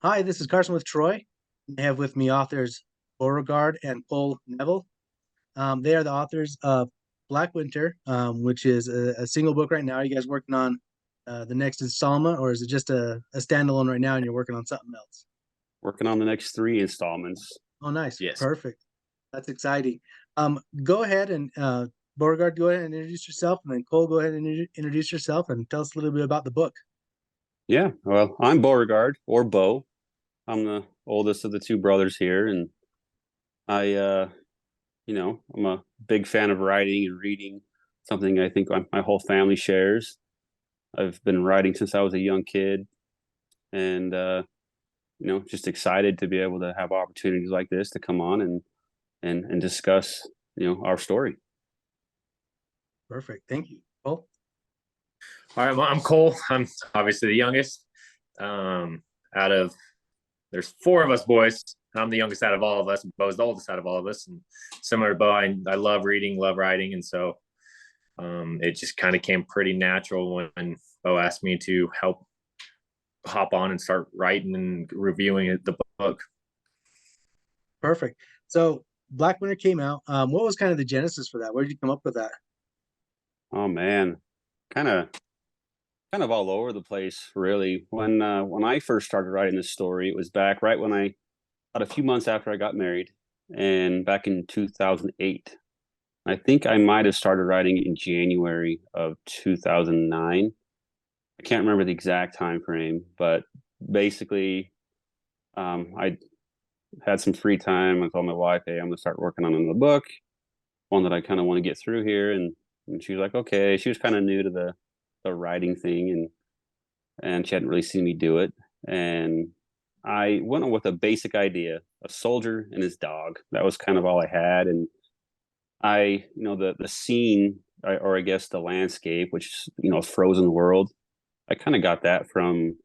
Hi, this is Carson with Troy. I have with me authors Beauregard and Cole NeVille. They are the authors of Black Winter, which is a single book right now. Are you guys working on the next installment, or is it just a standalone right now and you're working on something else? Working on the next three installments. Oh, nice. Yes. Perfect. That's exciting. Go ahead and Beauregard, go ahead and introduce yourself, and then Cole, go ahead and introduce yourself and tell us a little bit about the book. Yeah. Well, I'm Beauregard or Bo. I'm the oldest of the two brothers here, and I'm a big fan of writing and reading. Something I think my whole family shares. I've been writing since I was a young kid, and just excited to be able to have opportunities like this to come on and discuss our story. Perfect. Thank you. Cole? All right, well, I'm Cole. I'm obviously the youngest. Out of there's four of us boys. I'm the youngest out of all of us. Bo's the oldest out of all of us. And similar to Bo, I love reading, love writing, and so it just kind of came pretty natural when Bo asked me to help hop on and start writing and reviewing the book. Perfect. So Black Winter came out. What was kind of the genesis for that? Where did you come up with that? Oh man, kind of kind of all over the place, really. When I first started writing this story, it was back right when about a few months after I got married, and back in 2008. I think I might have started writing in January of 2009. I can't remember the exact time frame, but basically, I had some free time. I told my wife, "Hey, I'm gonna start working on another book, one that I kind of want to get through here." And she was like, "Okay." She was kind of new to the writing thing, and she hadn't really seen me do it. And I went on with a basic idea: a soldier and his dog. That was kind of all I had. And the scene, or I guess the landscape, which a frozen world. I kind of got that from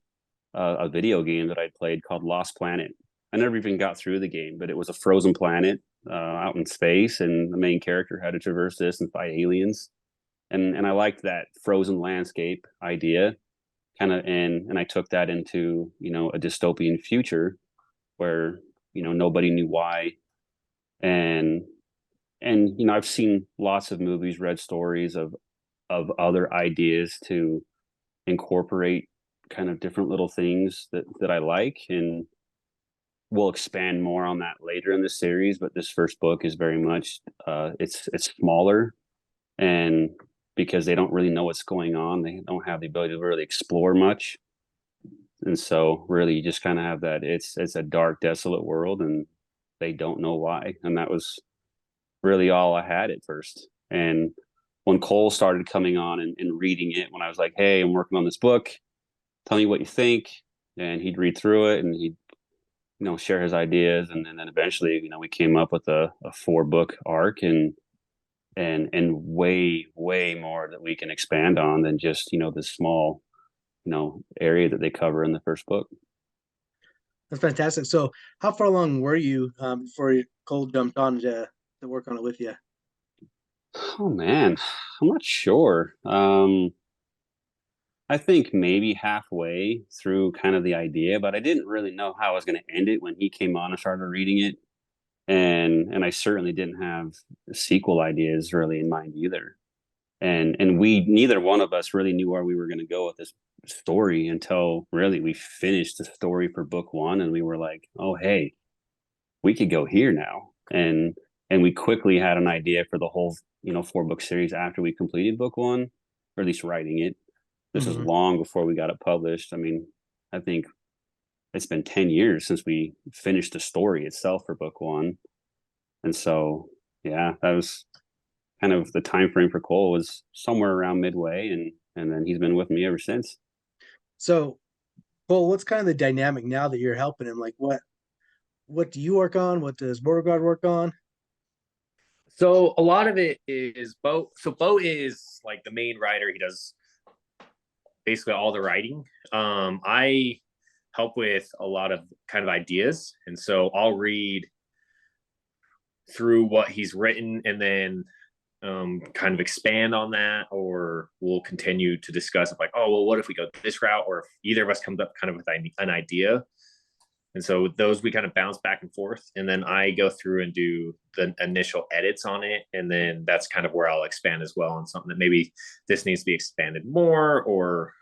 a video game that I'd played called Lost Planet. I never even got through the game, but it was a frozen planet out in space, and the main character had to traverse this and fight aliens. And I liked that frozen landscape idea, kind of, and I took that into a dystopian future where nobody knew why, and I've seen lots of movies, read stories of other ideas to incorporate kind of different little things that I like, and we'll expand more on that later in the series. But this first book is very much it's smaller, and because they don't really know what's going on, they don't have the ability to really explore much, and so really you just kind of have that it's a dark, desolate world, and they don't know why. And that was really all I had at first. And when Cole started coming on and reading it, when I was like, "Hey, I'm working on this book, tell me what you think," and he'd read through it and he'd share his ideas, and then eventually we came up with a 4 book arc, and way more that we can expand on than just this small area that they cover in the first book. That's fantastic. So how far along were you before Cole jumped on to work on it with you? Oh man, I'm not sure. I think maybe halfway through kind of the idea, but I didn't really know how I was going to end it when he came on and started reading it. And I certainly didn't have sequel ideas really in mind either. And we neither one of us really knew where we were going to go with this story until really we finished the story for book 1, and we were like, "Oh, hey, we could go here now." And we quickly had an idea for the whole 4 book series after we completed book 1, or at least writing it. This was Hmm. long before we got it published. I mean, I think it's been 10 years since we finished the story itself for book 1. And so, yeah, that was kind of the time frame for Cole, was somewhere around midway, and then he's been with me ever since. So Cole, what's kind of the dynamic now that you're helping him? Like what do you work on? What does Beauregard work on? So a lot of it is Bo. So Bo is like the main writer. He does basically all the writing. I help with a lot of kind of ideas, and so I'll read through what he's written and then kind of expand on that, or we'll continue to discuss like, oh well, what if we go this route, or if either of us comes up kind of with an idea. And so those we kind of bounce back and forth. And then I go through and do the initial edits on it. And then that's kind of where I'll expand as well on something that maybe this needs to be expanded more, or,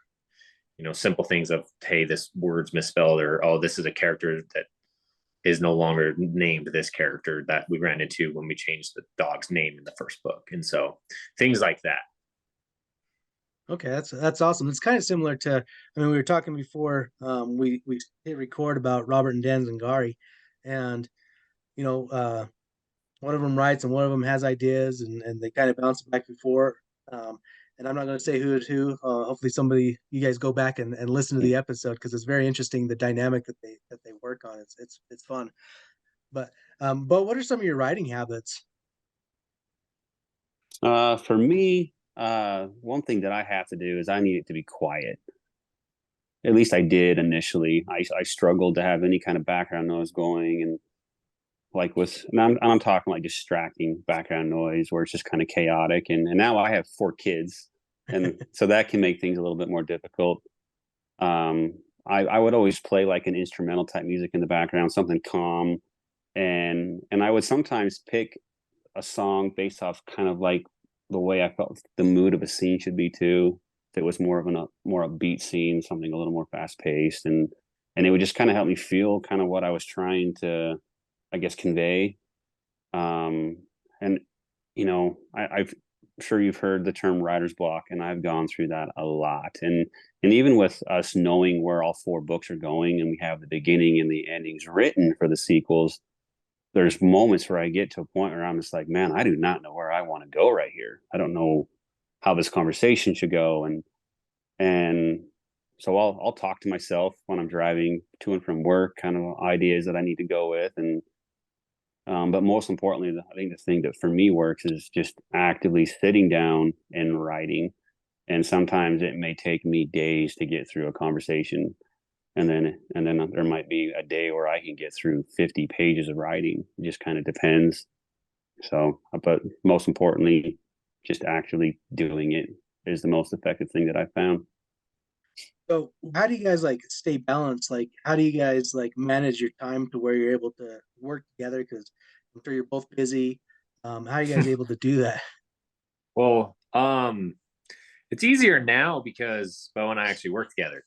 simple things of, hey, this word's misspelled, or, oh, this is a character that is no longer named this character that we ran into when we changed the dog's name in the first book. And so things like that. Okay, that's awesome. It's kind of similar to, I mean, we were talking before we hit record about Robert and Dan Zangari, and you know, one of them writes and one of them has ideas, and they kind of bounce back and forth. And I'm not going to say who is who. Hopefully, you guys go back and listen to the episode, because it's very interesting, the dynamic that they work on. It's fun. But what are some of your writing habits? For me, one thing that I have to do is I need it to be quiet. At least I did initially. I struggled to have any kind of background noise going, and like and I'm talking like distracting background noise where it's just kind of chaotic. And now I have 4 kids, and so that can make things a little bit more difficult. I would always play like an instrumental type music in the background, something calm, and I would sometimes pick a song based off kind of like the way I felt the mood of a scene should be too. If it was more of a more upbeat scene, something a little more fast paced, and it would just kind of help me feel kind of what I was trying to, I guess, convey. And I'm sure you've heard the term writer's block, and I've gone through that a lot. And even with us knowing where all 4 books are going, and we have the beginning and the endings written for the sequels, there's moments where I get to a point where I'm just like, man, I do not know where I want to go right here. I don't know how this conversation should go. And so I'll talk to myself when I'm driving to and from work, kind of ideas that I need to go with. And but most importantly, I think the thing that for me works is just actively sitting down and writing. And sometimes it may take me days to get through a conversation. And then there might be a day where I can get through 50 pages of writing. It just kind of depends. So, but most importantly, just actually doing it is the most effective thing that I found. So how do you guys like stay balanced? Like, how do you guys like manage your time to where you're able to work together? Because I'm sure you're both busy. How are you guys able to do that? Well, it's easier now because Bo and I actually work together.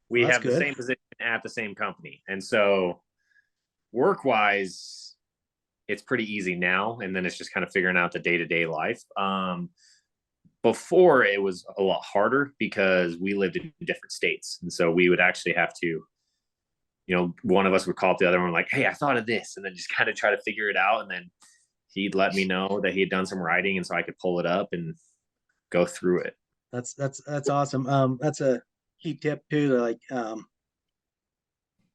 We Well, that's have the good. same position at the same company. And so work wise, it's pretty easy now. And then it's just kind of figuring out the day-to-day life. Before it was a lot harder because we lived in different states. And so we would actually have to, one of us would call up the other one like, hey, I thought of this, and then just kind of try to figure it out. And then he'd let me know that he had done some writing, and so I could pull it up and go through it. That's awesome. That's a key tip too, to like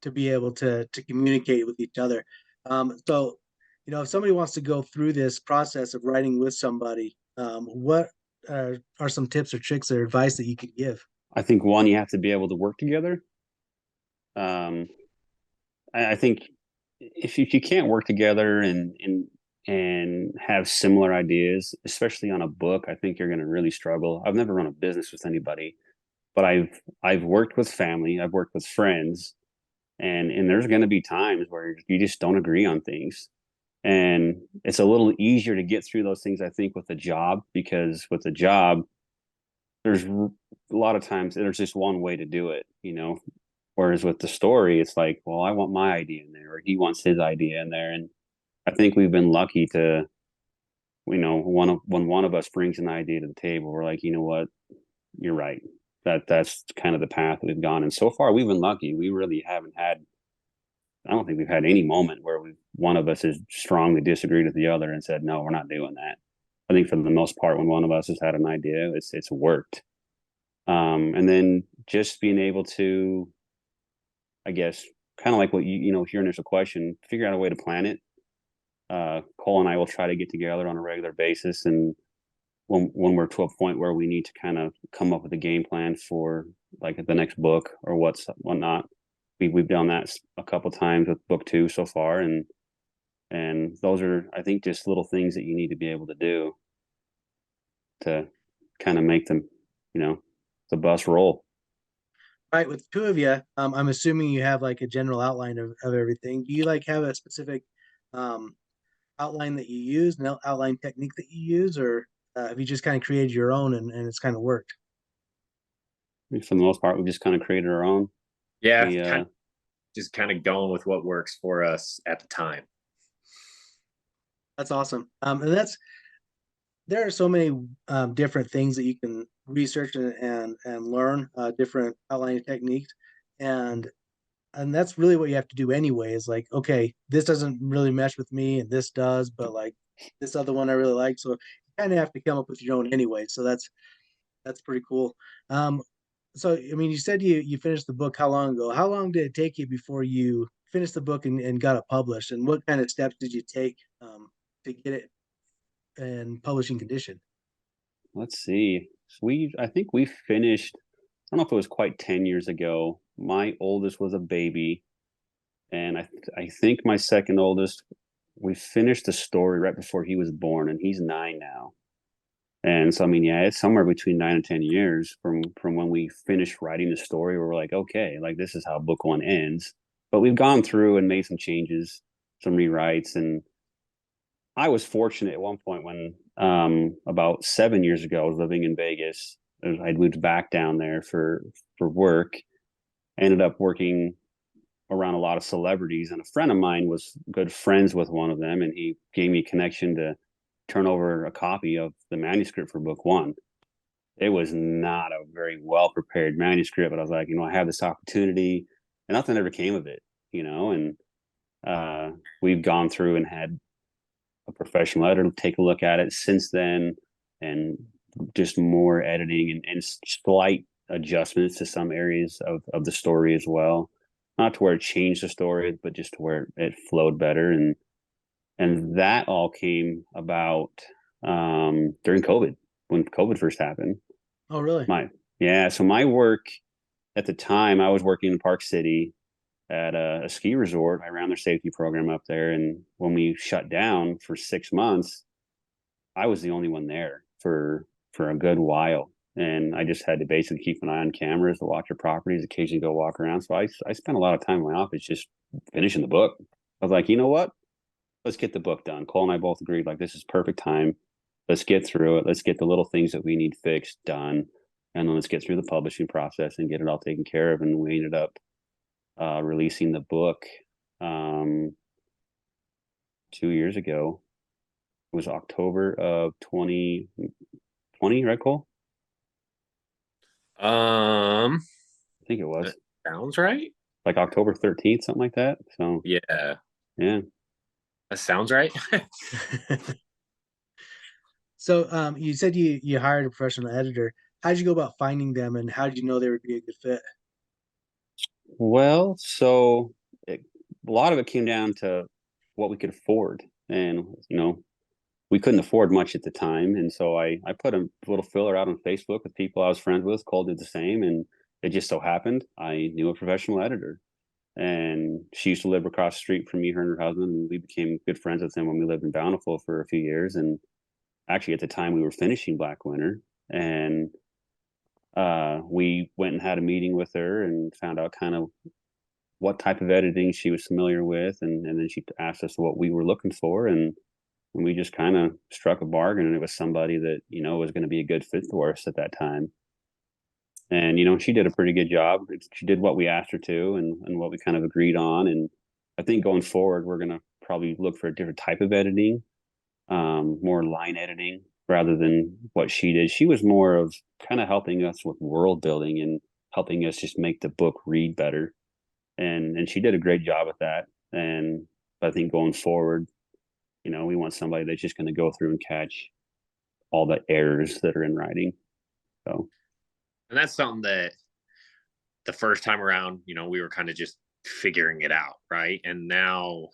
to be able to communicate with each other. So if somebody wants to go through this process of writing with somebody, what are some tips or tricks or advice that you could give? I think one, you have to be able to work together. I think if you can't work together and have similar ideas, especially on a book, I think you're going to really struggle. I've never run a business with anybody, but I've worked with family, I've worked with friends, and there's going to be times where you just don't agree on things. And it's a little easier to get through those things, I think, with a job, because with a job, there's a lot of times there's just one way to do it, Whereas with the story, it's like, well, I want my idea in there, or he wants his idea in there. And I think we've been lucky to, when one of us brings an idea to the table, we're like, you know what, you're right. That's kind of the path we've gone. And so far, we've been lucky. We really haven't had. I don't think we've had any moment where one of us has strongly disagreed with the other and said, no, we're not doing that. I think for the most part, when one of us has had an idea, it's worked. And then just being able to, I guess, kind of like what your initial question, figure out a way to plan it. Cole and I will try to get together on a regular basis, and when we're to a point where we need to kind of come up with a game plan for like the next book or whatnot, we've done that a couple times with book 2 so far, and those are, I think, just little things that you need to be able to do to kind of make them, the bus roll. Right, with two of you, I'm assuming you have like a general outline of everything. Do you like have a specific um, outline that you use, an outline technique that you use, or have you just kind of created your own and it's kind of worked? For the most part, we just kind of created our own. Yeah, We just kind of going with what works for us at the time. That's awesome. And there are so many different things that you can research and learn, different outlining techniques, and and that's really what you have to do anyway. Is like, okay, this doesn't really mesh with me, and this does, but like this other one I really like. So you kind of have to come up with your own anyway. So that's pretty cool. Um, so I mean, you said you finished the book how long ago? How long did it take you before you finished the book and got it published? And what kind of steps did you take to get it in publishing condition? let's see. So I think we finished. I don't know if it was quite 10 years ago. My oldest was a baby, and I think my second oldest, we finished the story right before he was born, and he's 9 now. And so I mean, yeah, it's somewhere between 9 and 10 years from when we finished writing the story, where we're like, okay, like this is how book one ends. But we've gone through and made some changes, some rewrites, and I was fortunate at one point when about 7 years ago, I was living in Vegas. I'd moved back down there for work. I ended up working around a lot of celebrities, and a friend of mine was good friends with one of them, and he gave me a connection to turn over a copy of the manuscript for book one. It was not a very well prepared manuscript, but I was like, I have this opportunity, and nothing ever came of it, and we've gone through and had a professional editor take a look at it since then, and just more editing and slight adjustments to some areas of the story as well. Not to where it changed the story, but just to where it flowed better. And that all came about during COVID, when COVID first happened. Oh, really? So my work at the time, I was working in Park City at a ski resort. I ran their safety program up there, and when we shut down for 6 months, I was the only one there for a good while, and I just had to basically keep an eye on cameras to watch your properties, occasionally go walk around. So I spent a lot of time in my office just finishing the book. I was like, you know what? Let's get the book done. Cole and I both agreed, like, this is perfect time. Let's get through it. Let's get the little things that we need fixed done, and then let's get through the publishing process and get it all taken care of. And we ended up releasing the book um, 2 years ago. It was October of 2020, right, Cole? I think it was. That sounds right. Like October 13th, something like that. So Yeah, yeah. that sounds right. So you said you hired a professional editor. How did you go about finding them, and how did you know they would be a good fit? Well, a lot of it came down to what we could afford, and we couldn't afford much at the time, and so I put a little filler out on Facebook with people I was friends with. Cole did the same, and it just so happened I knew a professional editor, and she used to live across the street from me, her and her husband, and we became good friends with them when we lived in Bountiful for a few years. And actually, at the time, we were finishing Black Winter, and we went and had a meeting with her and found out kind of what type of editing she was familiar with, and then she asked us what we were looking for, and we just kind of struck a bargain, and it was somebody that was going to be a good fit for us at that time. And she did a pretty good job. She did what we asked her to, and what we kind of agreed on. And I think going forward, we're going to probably look for a different type of editing, more line editing rather than what she did. She was more of kind of helping us with world building and helping us just make the book read better. And she did a great job with that. And I think going forward, we want somebody that's just going to go through and catch all the errors that are in writing. So, And that's something that the first time around, we were kind of just figuring it out, right? And now,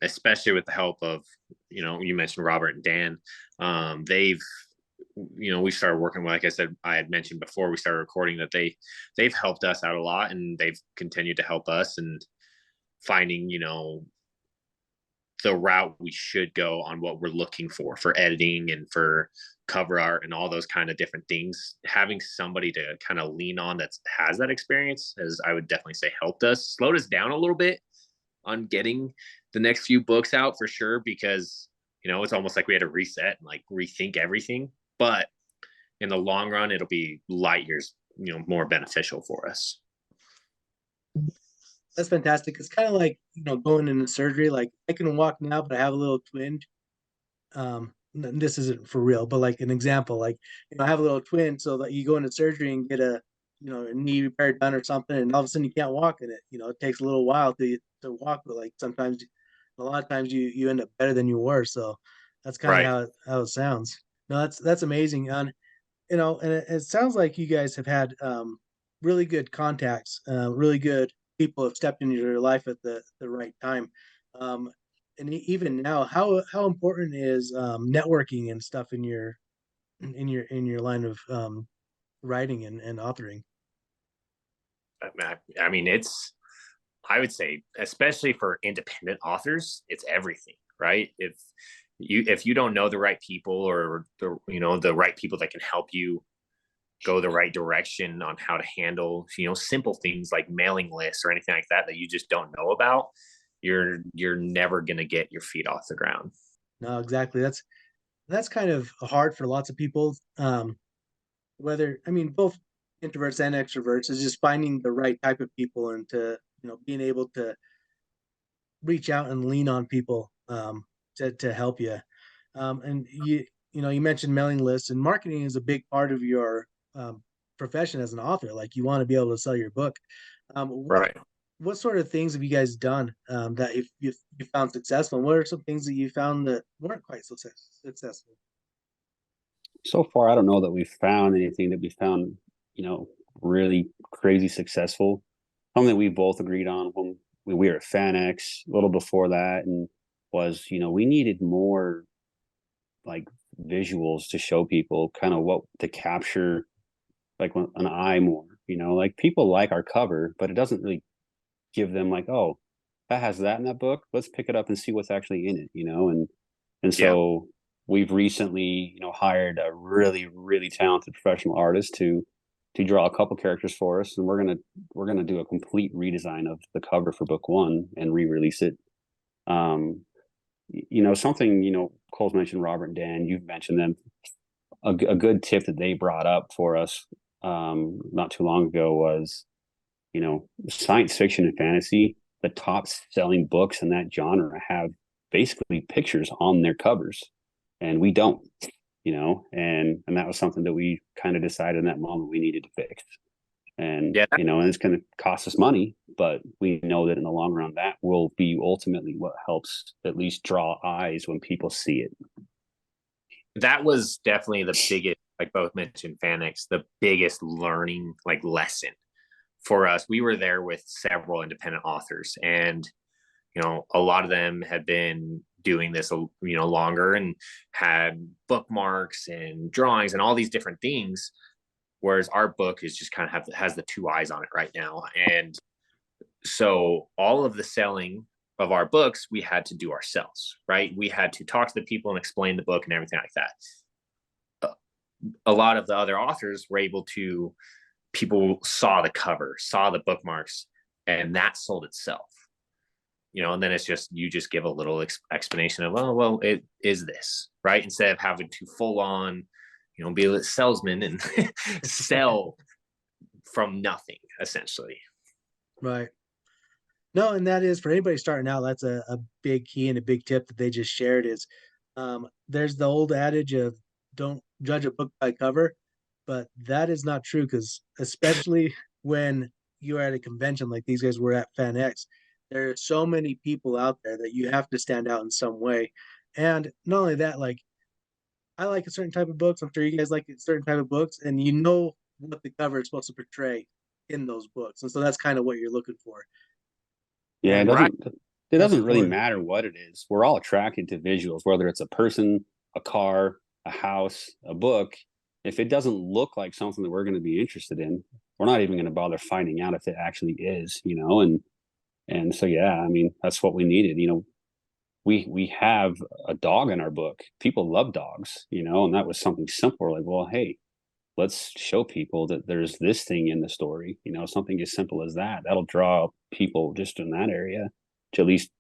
especially with the help of, you mentioned Robert and Dan, they've, we started working, like I said, I had mentioned before we started recording, that they've helped us out a lot, and they've continued to help us, and finding, the route we should go on what we're looking for editing and for cover art and all those kind of different things. Having somebody to kind of lean on that has that experience has, I would definitely say, helped us, slowed us down a little bit on getting the next few books out for sure, because it's almost like we had to reset and like rethink everything. But in the long run, it'll be light years, more beneficial for us. That's fantastic. It's kind of like, going into surgery. Like, I can walk now, but I have a little twinge. This isn't for real, but like an example, like, I have a little twin, so that you go into surgery and get a knee repair done or something, and all of a sudden you can't walk in it. It takes a little while to walk, but like sometimes, a lot of times you end up better than you were. So that's kind of Right. how it sounds. No, that's amazing. And it sounds like you guys have had really good contacts, really good people have stepped into your life at the right time. And even now, how important is networking and stuff in your line of writing and authoring? I mean, I would say, especially for independent authors, it's everything, right? If you don't know the right people, or the right people that can help you go the right direction on how to handle, simple things like mailing lists or anything like that you just don't know about, you're never going to get your feet off the ground. No, exactly. That's kind of hard for lots of people. Both introverts and extroverts, is just finding the right type of people, and to being able to reach out and lean on people to help you. And you mentioned mailing lists, and marketing is a big part of your profession as an author. Like, you want to be able to sell your book. Right. What sort of things have you guys done that you found successful? And what are some things that you found that weren't quite so successful? So far, I don't know that we've found anything that we found, really crazy successful. Something we both agreed on when we were at FanX a little before that, and was, we needed more like visuals to show people kind of what to capture, like an eye more, like people like our cover, but it doesn't really give them like, oh, that has that in that book. Let's pick it up and see what's actually in it, and Yeah. so we've recently, hired a really, really talented professional artist to draw a couple characters for us, and we're gonna do a complete redesign of the cover for book one and re-release it. Something, Cole's mentioned Robert and Dan, you've mentioned them. A good tip that they brought up for us not too long ago was, science fiction and fantasy, the top selling books in that genre have basically pictures on their covers, and we don't, and that was something that we kind of decided in that moment we needed to fix. And Yeah. and it's going to cost us money, but we know that in the long run that will be ultimately what helps at least draw eyes when people see it. That was definitely the biggest, like both mentioned FanX, the biggest learning lesson for us. We were there with several independent authors, and a lot of them had been doing this longer and had bookmarks and drawings and all these different things, whereas our book is just kind of has the two eyes on it right now. And so all of the selling of our books we had to do ourselves, right? We had to talk to the people and explain the book and everything like that. A lot of the other authors were able to, people saw the cover, saw the bookmarks, and that sold itself. And then it's just, you just give a little explanation of, oh, well, it is this, right? Instead of having to full on, be a salesman and sell from nothing, essentially. Right. No, and that is, for anybody starting out, that's a big key and a big tip that they just shared is there's the old adage of don't judge a book by cover, but that is not true, because especially when you're at a convention like these guys were at FanX, there are so many people out there that you have to stand out in some way. And not only that, like, I like a certain type of books. I'm sure you guys like a certain type of books, and what the cover is supposed to portray in those books. And so that's kind of what you're looking for. Yeah, And Right. it that's doesn't really important. matter what it is. We're all attracted to visuals, whether it's a person, a car, a house, a book. If it doesn't look like something that we're going to be interested in, we're not even going to bother finding out if it actually is, and so, yeah, I mean, that's what we needed. we have a dog in our book. People love dogs, and that was something simple. Like, well, hey, let's show people that there's this thing in the story, something as simple as that. That'll draw people just in that area to at least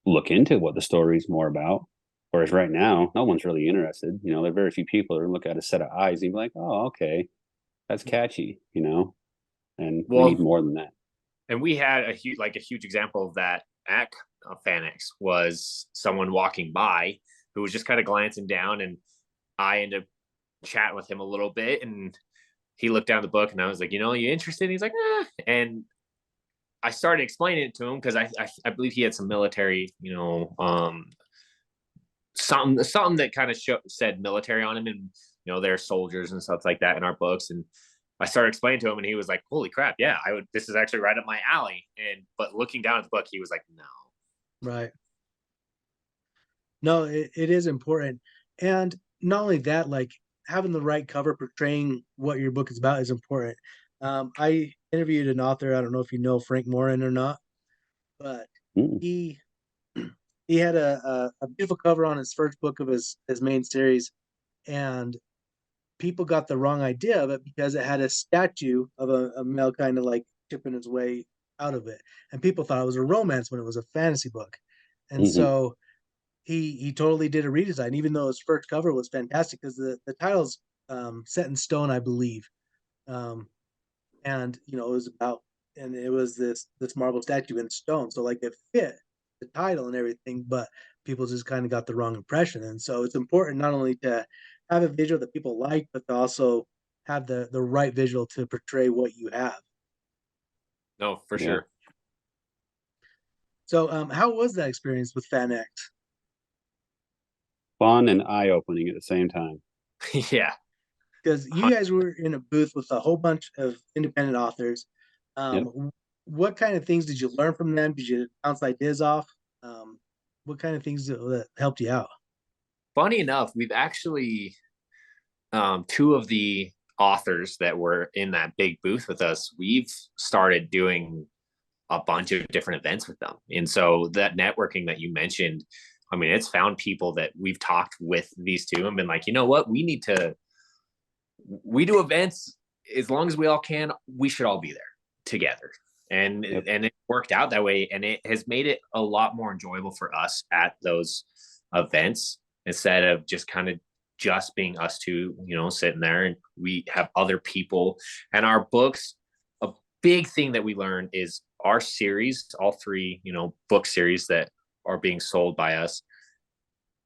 look into what the story is more about. Whereas right now, no one's really interested. There are very few people that look at a set of eyes and be like, oh, okay, that's catchy, and we need Well, more than that. and we had a huge example of that at FanX was someone walking by who was just kind of glancing down, and I ended up chatting with him a little bit, and he looked down the book, and I was like, you interested? And he's like, and I started explaining it to him because I believe he had some military, something that kind of said military on him, and there are soldiers and stuff like that in our books. And I started explaining to him, and he was like, holy crap, yeah, this is actually right up my alley. But looking down at the book, he was like, no. Right. No, it is important. And not only that, like having the right cover portraying what your book is about is important. I interviewed an author, I don't know if you know Frank Morin or not, but he had a beautiful cover on his first book of his main series, and people got the wrong idea of it because it had a statue of a male kind of like chipping his way out of it, and people thought it was a romance when it was a fantasy book. And so he totally did a redesign, even though his first cover was fantastic because the title's set in stone, I believe. And it was about, and it was this marble statue in stone, so like it fit the title and everything, but people just kind of got the wrong impression. And so it's important not only to have a visual that people like, but to also have the right visual to portray what you have. No, for sure. So how was that experience with FanX? Fun and eye-opening at the same time. Yeah. Because you guys were in a booth with a whole bunch of independent authors. Yep. What kind of things did you learn from them? Did you bounce ideas off? What kind of things that helped you out? Funny enough, we've actually two of the authors that were in that big booth with us, we've started doing a bunch of different events with them. And so that networking that you mentioned, I mean, it's found people that we've talked with these two and been like, you know what, we do events as long as we all can, we should all be there together. And it worked out that way. And it has made it a lot more enjoyable for us at those events instead of just kind of just being us two, sitting there, and we have other people. And our books, a big thing that we learned is our series, all three, book series that are being sold by us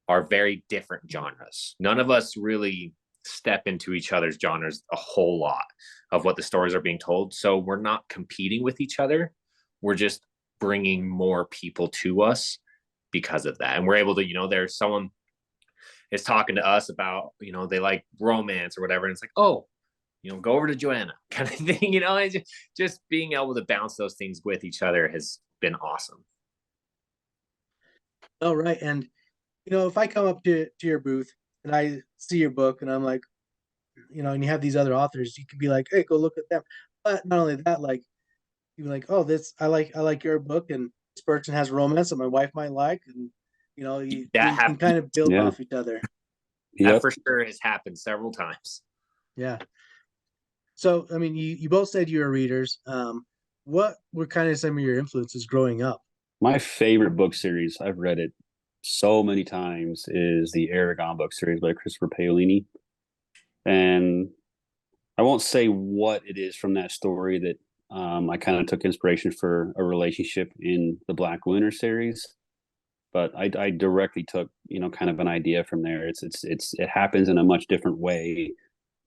are very different genres. None of us really step into each other's genres a whole lot of what the stories are being told. So we're not competing with each other. We're just bringing more people to us because of that. And we're able to, there's someone is talking to us about, they like romance or whatever. And it's like, oh, go over to Joanna kind of thing, and just being able to bounce those things with each other has been awesome. Oh, right. And, if I come up to your booth and I see your book and I'm like, and you have these other authors, you could be like, hey, go look at them. But not only that, like, you're like, oh, I like your book, and this person has romance that my wife might like. And, you can kind of build off each other. That for sure has happened several times. Yeah. So, I mean, you both said you were readers. What were kind of some of your influences growing up? My favorite book series, I've read it so many times, is the Aragon book series by Christopher Paolini. And I won't say what it is from that story that I kind of took inspiration for a relationship in the Black Winter series, but I directly took kind of an idea from there. It happens in a much different way,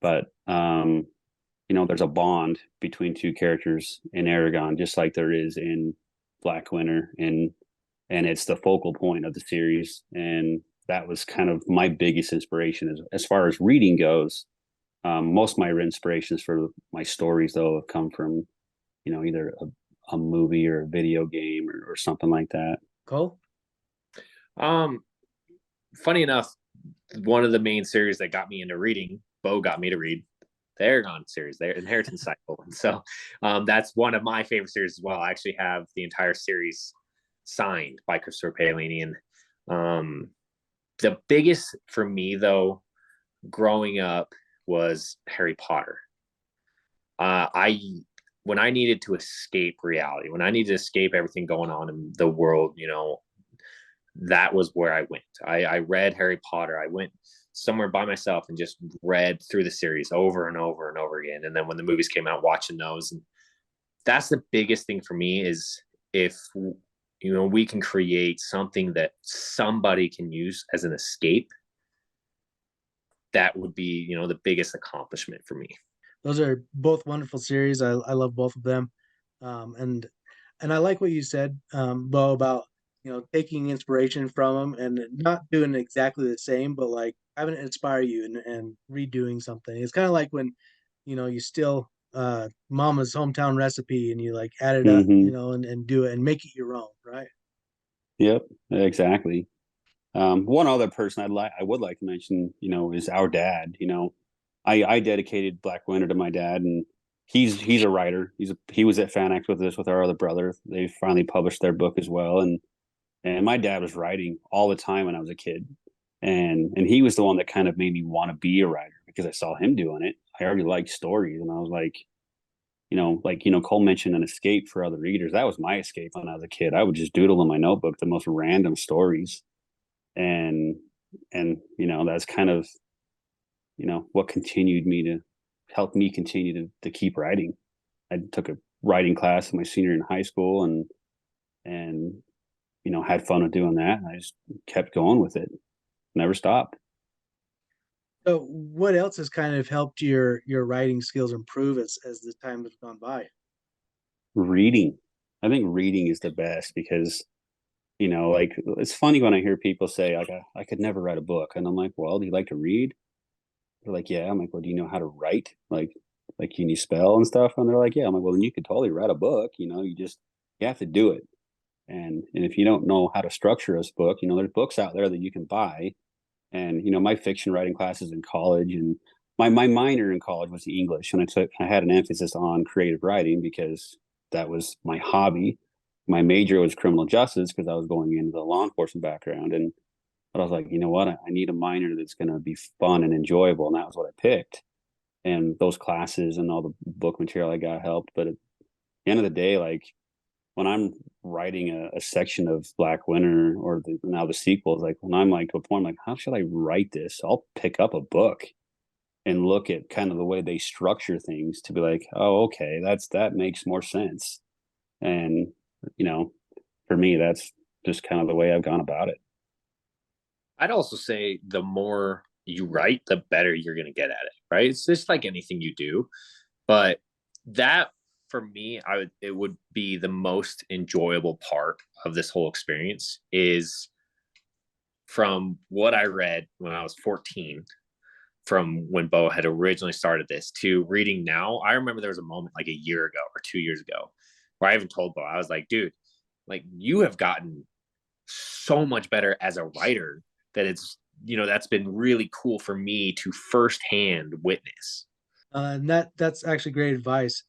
but there's a bond between two characters in Aragon, just like there is in Black Winter, and it's the focal point of the series. And that was kind of my biggest inspiration as far as reading goes. Most of my inspirations for my stories, though, have come from, either a movie or a video game or something like that. Cole? Funny enough, one of the main series that got me into reading, Bo got me to read the Aragon series, the Inheritance Cycle. And so that's one of my favorite series as well. I actually have the entire series signed by Christopher Paolini. And The biggest for me though, growing up, was Harry Potter. I when I needed to escape reality, when I needed to escape everything going on in the world, that was where I went. I read Harry Potter. I went somewhere by myself and just read through the series over and over and over again. And then when the movies came out, watching those. And that's the biggest thing for me, is if we can create something that somebody can use as an escape, that would be the biggest accomplishment for me. Those are both wonderful series. I love both of them. And I like what you said, Bo, about taking inspiration from them and not doing exactly the same, but like having it inspire you and redoing something. It's kind of like when you steal mama's hometown recipe and you like add it up, Hmm. and do it and make it your own, right? Yep, exactly. One other person I would like to mention, is our dad. I dedicated Black Winter to my dad, and he's a writer. He was at FanX with us with our other brother. They finally published their book as well, and my dad was writing all the time when I was a kid, and he was the one that kind of made me want to be a writer because I saw him doing it. I already liked stories, and I was like, Cole mentioned an escape for other readers. That was my escape when I was a kid. I would just doodle in my notebook the most random stories, and that's kind of what continued me to help me continue to keep writing. I took a writing class in my senior in high school, and had fun with doing that. I just kept going with it, never stopped. So what else has kind of helped your writing skills improve as the time has gone by? Reading, I think reading is the best because like it's funny when I hear people say like I could never write a book, and I'm like, well, do you like to read? They're like, yeah. I'm like, well, do you know how to write? Like can you spell and stuff? And they're like, yeah. I'm like, well, then you could totally write a book. You have to do it. And if you don't know how to structure a book, there's books out there that you can buy. And my fiction writing classes in college, and my minor in college was English, and I had an emphasis on creative writing because that was my hobby. My major was criminal justice because I was going into the law enforcement background, and but I was like, you know what? I need a minor that's going to be fun and enjoyable, and that was what I picked. And those classes and all the book material I got helped. But at the end of the day, like when I'm writing a section of Black Winter or now the sequels, like when I'm like to a point, I'm like, how should I write this? I'll pick up a book and look at kind of the way they structure things to be like, oh, okay, that makes more sense. And you know, for me, that's just kind of the way I've gone about it. I'd also say the more you write, the better you're going to get at it, right? It's just like anything you do. But that, for me, it would be the most enjoyable part of this whole experience, is from what I read when I was 14, from when Bo had originally started this, to reading now. I remember there was a moment like a year ago or 2 years ago where I even told Bo, I was like, dude, like you have gotten so much better as a writer that that's been really cool for me to firsthand witness. And that's actually great advice.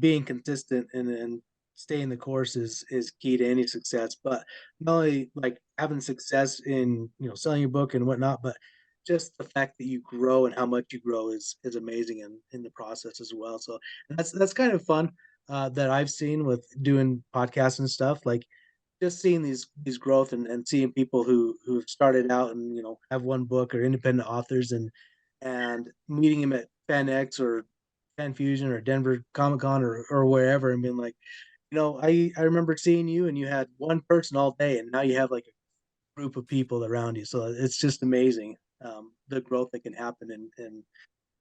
Being consistent and staying the course is key to any success. But not only like having success in selling your book and whatnot, but just the fact that you grow and how much you grow is amazing in the process as well. So that's kind of fun that I've seen with doing podcasts and stuff. Like just seeing these growth and seeing people who've started out and have one book or independent authors and meeting them at FanX or Fan Fusion or Denver Comic Con or wherever and being like, I remember seeing you and you had one person all day and now you have like a group of people around you. So it's just amazing the growth that can happen in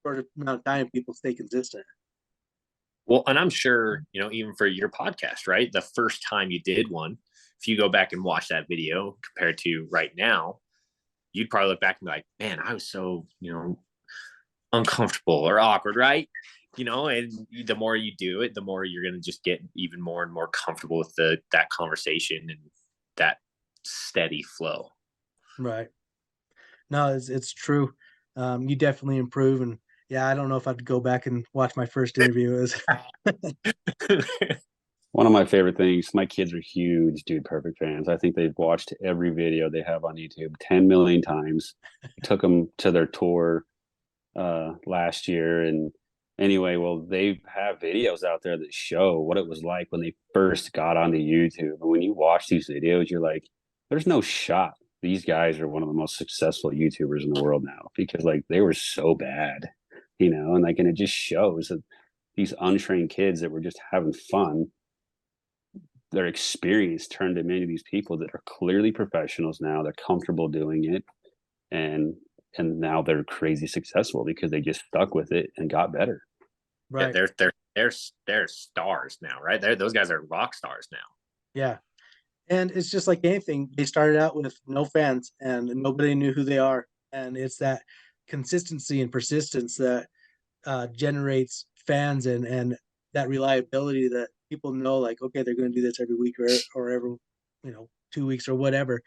short amount of time. People stay consistent. Well, and I'm sure, even for your podcast, right? The first time you did one, if you go back and watch that video compared to right now, you'd probably look back and be like, man, I was so, uncomfortable or awkward, right? And the more you do it, the more you're going to just get even more and more comfortable with that conversation and that steady flow. Right. No, it's true. You definitely improve, and yeah, I don't know if I'd go back and watch my first interview. One of my favorite things, my kids are huge Dude Perfect fans. I think they've watched every video they have on YouTube 10 million times. I took them to their tour last year. And anyway, well, they have videos out there that show what it was like when they first got onto YouTube. And when you watch these videos, you're like, there's no shot these guys are one of the most successful YouTubers in the world now, because like they were so bad, and like, and it just shows that these untrained kids that were just having fun, their experience turned them into these people that are clearly professionals now. They're comfortable doing it, and now they're crazy successful because they just stuck with it and got better. Right. Yeah, they're stars now, right? Those guys are rock stars now. Yeah. And it's just like anything. They started out with no fans and nobody knew who they are. And it's that consistency and persistence that generates fans and that reliability that people know, like, okay, they're going to do this every week or every, 2 weeks or whatever.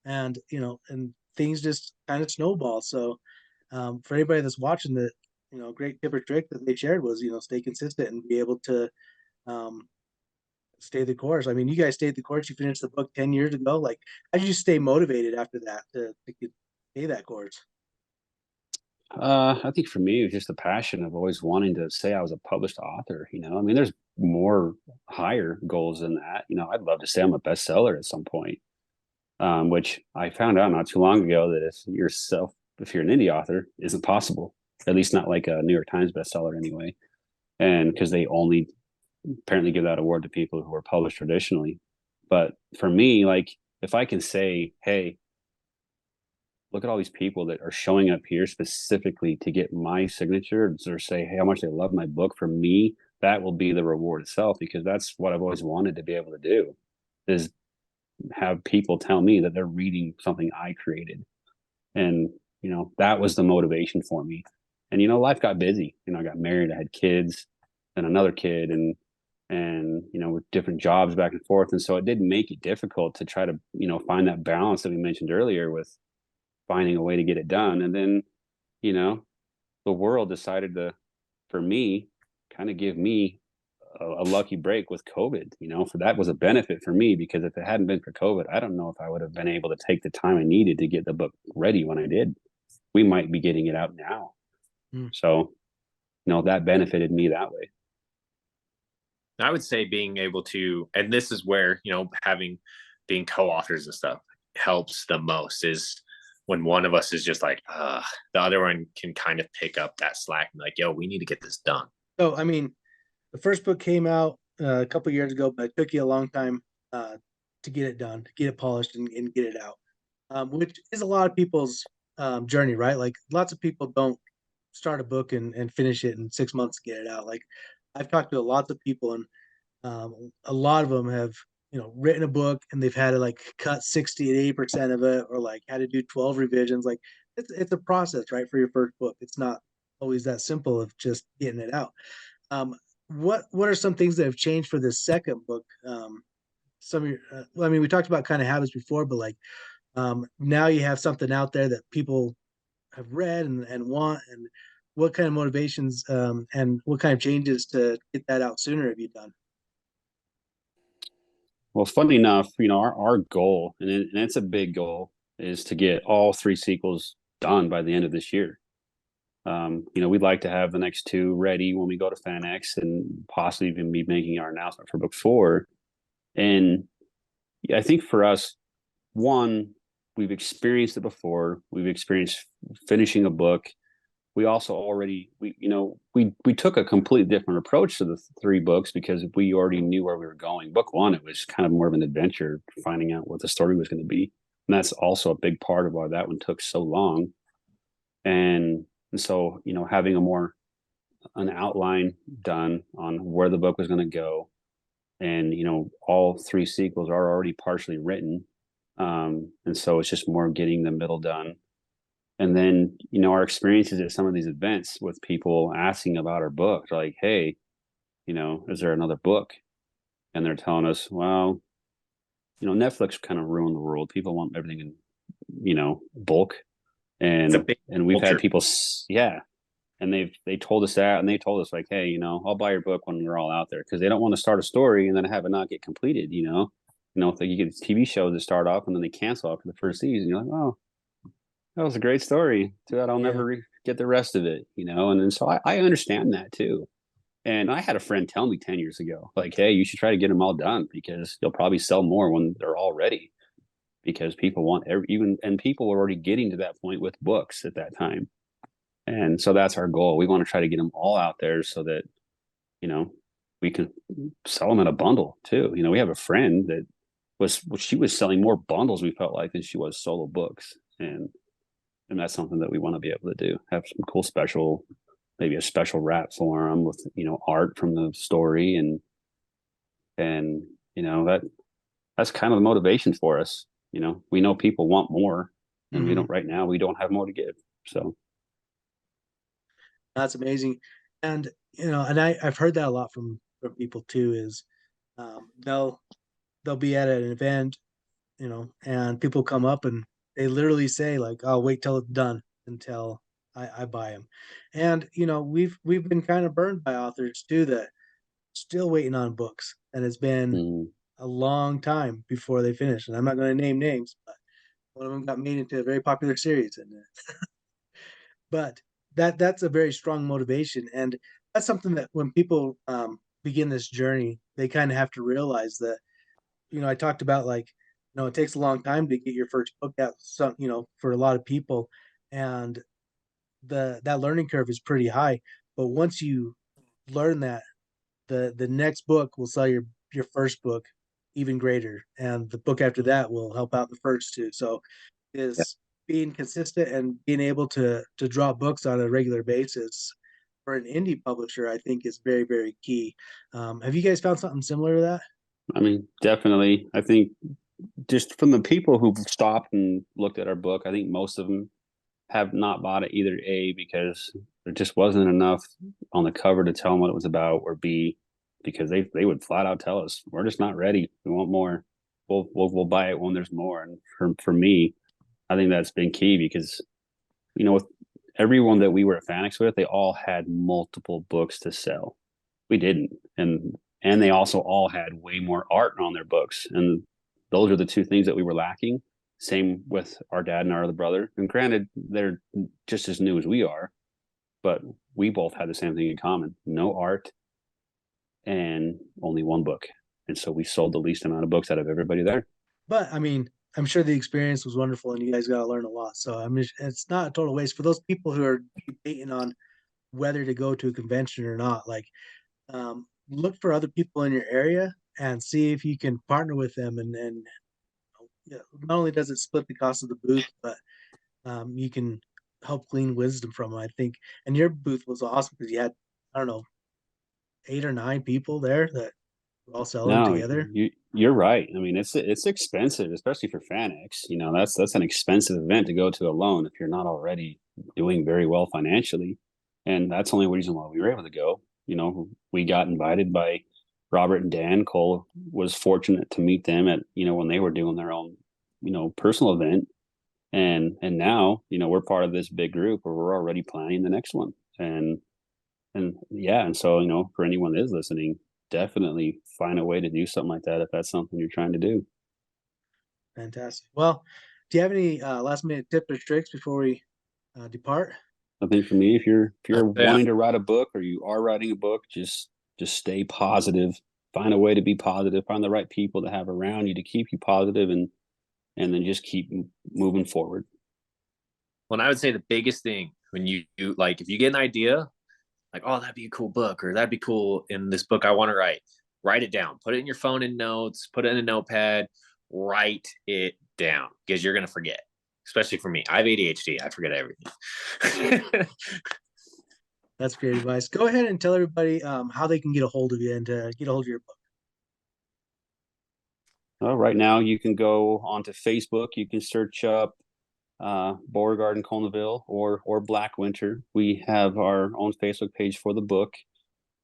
And, and things just kind of snowball. So for anybody that's watching, the, great tip or trick that they shared was, stay consistent and be able to um, stay the course. I mean, you guys stayed the course. You finished the book 10 years ago. Like, how did you stay motivated after that to stay that course? I think for me, it was just the passion of always wanting to say I was a published author. I mean, there's more higher goals than that. I'd love to say I'm a bestseller at some point, which I found out not too long ago that if you're an indie author, isn't possible. At least not like a New York Times bestseller anyway. And because they only apparently give that award to people who are published traditionally. But for me, like, if I can say, hey, look at all these people that are showing up here specifically to get my signature or say, hey, how much they love my book, for me, that will be the reward itself, because that's what I've always wanted to be able to do, is have people tell me that they're reading something I created. And, that was the motivation for me. And, life got busy. I got married, I had kids and another kid, and with different jobs back and forth. And so it did make it difficult to try to, find that balance that we mentioned earlier with finding a way to get it done. And then, the world decided to, for me, kind of give me a lucky break with COVID. For that was a benefit for me, because if it hadn't been for COVID, I don't know if I would have been able to take the time I needed to get the book ready when I did. We might be getting it out now. So, that benefited me that way. I would say being able to, and this is where, being co-authors and stuff helps the most, is when one of us is just like, the other one can kind of pick up that slack and like, yo, we need to get this done. So, I mean, the first book came out a couple years ago, but it took you a long time to get it done, to get it polished and get it out, which is a lot of people's journey, right? Like, lots of people don't start a book and finish it in 6 months to get it out. Like, I've talked to lots of people, and a lot of them have, written a book and they've had to like cut 60 to 80% of it, or like had to do 12 revisions. Like, it's a process, right? For your first book, it's not always that simple of just getting it out. What are some things that have changed for this second book? Some of your, well, I mean, we talked about kind of habits before, but like now you have something out there that people have read and want, and what kind of motivations and what kind of changes to get that out sooner have you done? Well, funny enough, our goal, and it's a big goal, is to get all 3 sequels done by the end of this year. We'd like to have the next 2 ready when we go to FanX, and possibly even be making our announcement for book 4. And I think for us, one, we've experienced it before. We've experienced finishing a book. We also already, we took a completely different approach to the 3 books, because we already knew where we were going. Book 1, it was kind of more of an adventure, finding out what the story was going to be. And that's also a big part of why that one took so long. And so, having an outline done on where the book was going to go, and, all 3 sequels are already partially written. And so it's just more getting the middle done. And then, our experiences at some of these events with people asking about our book, like, hey, is there another book? And they're telling us, well, Netflix kind of ruined the world. People want everything in, bulk. And we've had people, yeah. And they told us that, and they told us like, hey, I'll buy your book when we're all out there, because they don't want to start a story and then have it not get completed. If you get TV shows that start off and then they cancel after the first season, you're like, oh, that was a great story. Too bad I'll never get the rest of it. And so I understand that too. And I had a friend tell me 10 years ago, like, hey, you should try to get them all done, because you'll probably sell more when they're all ready, because people want and people were already getting to that point with books at that time. And so that's our goal. We want to try to get them all out there so that, we can sell them in a bundle too. We have a friend that she was selling more bundles, we felt like, than she was solo books. And that's something that we want to be able to do. Have some cool maybe a special wrap for them with, art from the story. And that's kind of the motivation for us. We know people want more, and we don't have more to give. So. That's amazing. And, I've heard that a lot from people too, is they'll be at an event, and people come up and they literally say like, "I'll wait till it's done until I buy them." And, we've been kind of burned by authors too that still waiting on books, and it's been a long time before they finish. And I'm not going to name names, but one of them got made into a very popular series, and but that's a very strong motivation, and that's something that when people begin this journey, they kind of have to realize that, I talked about, like, it takes a long time to get your first book out, some, for a lot of people, and that learning curve is pretty high. But once you learn that, the next book will sell your first book even greater, and the book after that will help out the first two. So is being consistent and being able to draw books on a regular basis for an indie publisher, I think, is very, very key. Have you guys found something similar to that? I mean, definitely. I think just from the people who've stopped and looked at our book, I think most of them have not bought it, either A, because there just wasn't enough on the cover to tell them what it was about, or B, because they would flat out tell us, we're just not ready. We want more. We'll buy it when there's more. And for me, I think that's been key, because, with everyone that we were at Fanix with, they all had multiple books to sell. We didn't. And they also all had way more art on their books. And those are the two things that we were lacking. Same with our dad and our other brother. And granted, they're just as new as we are, but we both had the same thing in common: no art and only one book. And so we sold the least amount of books out of everybody there. But I mean, I'm sure the experience was wonderful, and you guys got to learn a lot. So I mean, it's not a total waste for those people who are debating on whether to go to a convention or not. Like, look for other people in your area and see if you can partner with them, and not only does it split the cost of the booth, but you can help glean wisdom from them, I think. And your booth was awesome because you had, I don't know, 8 or 9 people there that were all selling No, together. you're right. I mean, it's expensive, especially for Fanix. That's an expensive event to go to alone if you're not already doing very well financially. And that's the only reason why we were able to go. We got invited by Robert and Dan. Cole was fortunate to meet them at, when they were doing their own, personal event. And now, we're part of this big group where we're already planning the next one. And yeah, and so, for anyone that is listening, definitely find a way to do something like that if that's something you're trying to do. Fantastic. Well, do you have any last minute tips or tricks before we depart? I think for me, if you're wanting to write a book, or you are writing a book, just stay positive. Find a way to be positive. Find the right people to have around you to keep you positive, and then just keep moving forward. Well, I would say the biggest thing when you like, if you get an idea, like, oh, that'd be a cool book, or that'd be cool in this book I want to write it down. Put it in your phone in notes, put it in a notepad, write it down, because you're going to forget. Especially for me. I have ADHD. I forget everything. That's great advice. Go ahead and tell everybody how they can get a hold of you and get a hold of your book. Well, right now you can go onto Facebook. You can search up Beauregard and Cole NeVille or Black Winter. We have our own Facebook page for the book,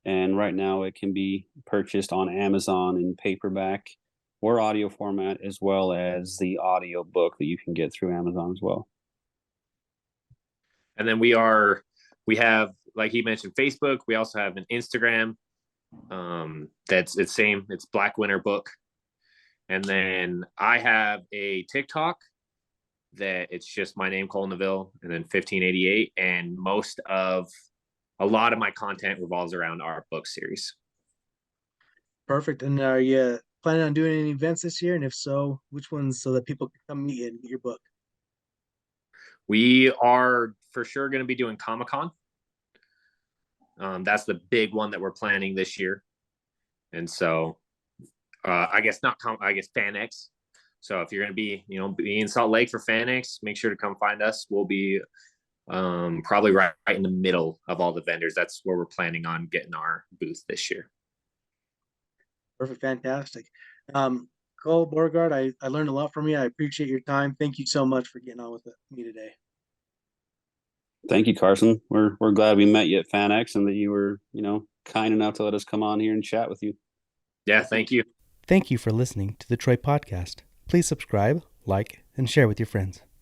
and right now it can be purchased on Amazon in paperback or audio format, as well as the audio book that you can get through Amazon as well. And then we have like he mentioned, Facebook. We also have an Instagram. It's same. It's Black Winter Book. And then I have a TikTok that it's just my name, Cole NeVille, and then 1588. And a lot of my content revolves around our book series. Perfect. And are you planning on doing any events this year? And if so, which ones, so that people can come meet you and get your book? We are for sure going to be doing Comic-Con. That's the big one that we're planning this year. And so I guess FanX. So if you're going to be in Salt Lake for FanX, make sure to come find us. We'll be probably right in the middle of all the vendors. That's where we're planning on getting our booth this year. Perfect. Fantastic. Cole Beauregard, I learned a lot from you. I appreciate your time. Thank you so much for getting on with me today. Thank you, Carson. We're glad we met you at FanX and that you were, kind enough to let us come on here and chat with you. Yeah, thank you. Thank you for listening to the Troy Podcast. Please subscribe, like, and share with your friends.